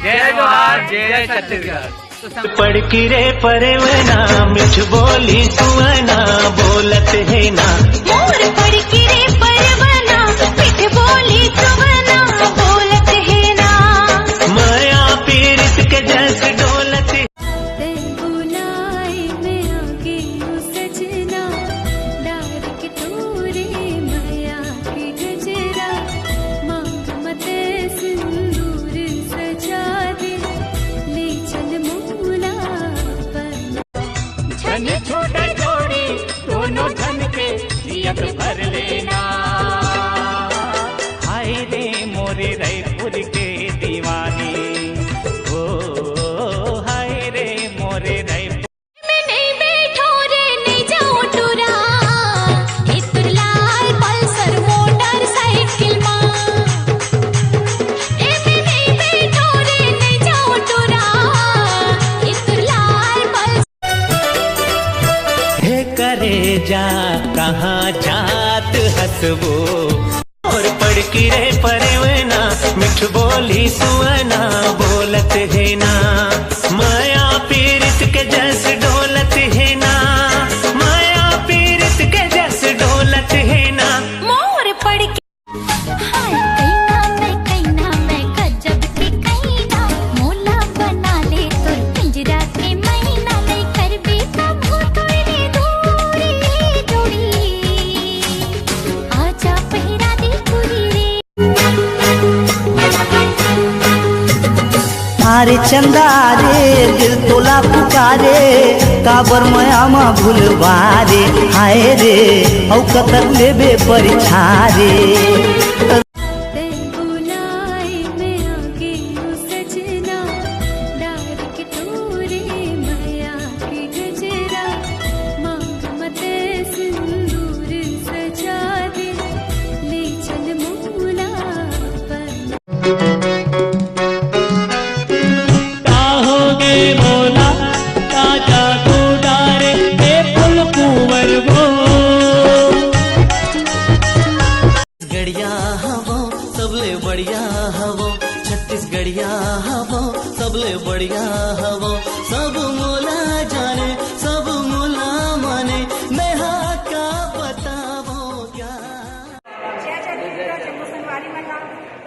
जय जोहार, जय छत्तीसगढ़। पढ़ की रे परवना मिठ बोली सुवना बोलत है ना। मोर पढ़ की रे परवना मिठ बोली सुवना बोलत है ना। माया पीरित के जस डोलत ते बुलाए मैं आगे हूँ सजना डार के तोरे माया के गजरा मांग मते सिंदूर सजा दे ले चल मूला धन छोटा जोड़ी दोनों धन के नियत भर लेना। हाय रे मोरे रायपुर के दीवाने, ओ हाय रे मोरे रायपुर। मैं नहीं बैठो रे नहीं जाऊं टूरा इतर लाल पल्सर मोटरसाइकिल मां। मैं नहीं बैठो रे नहीं जाऊं टूरा इतर लाल पल्सर। हे करे जा कहाँ जात हसबो और पढ़ की रे परवना मिठ बोली सुवना बोलत है ना। माया पीरित के जस डोलत है ना। माया पीरित के जस डोलत है ना। मोर पड़ के हाय कईना मैं गजब के कईना मोला बना ले तो पिंजरा के मैना नहीं कर भी प्रभु तोरे दूरी जोड़ी आजा पहिरा दे पूरी रे। अरे चंदा रे दिल तोला पुकारे काबर मयामा भूलवारे हाय रे औ कतर लेबे परिछारे। ते बुलाए मैं आगे हूँ सजना डार के तोरे माया के गजरा मांग मते सिंदूर सजा दे ले चल मूला काहोगे मोला ताजा तू डारे हे फुल कुंवर वो। गढ़िया हवो सबले बढ़िया हवो छत्तीसगढ़िया हवो सबले बढ़िया हवो सब मोला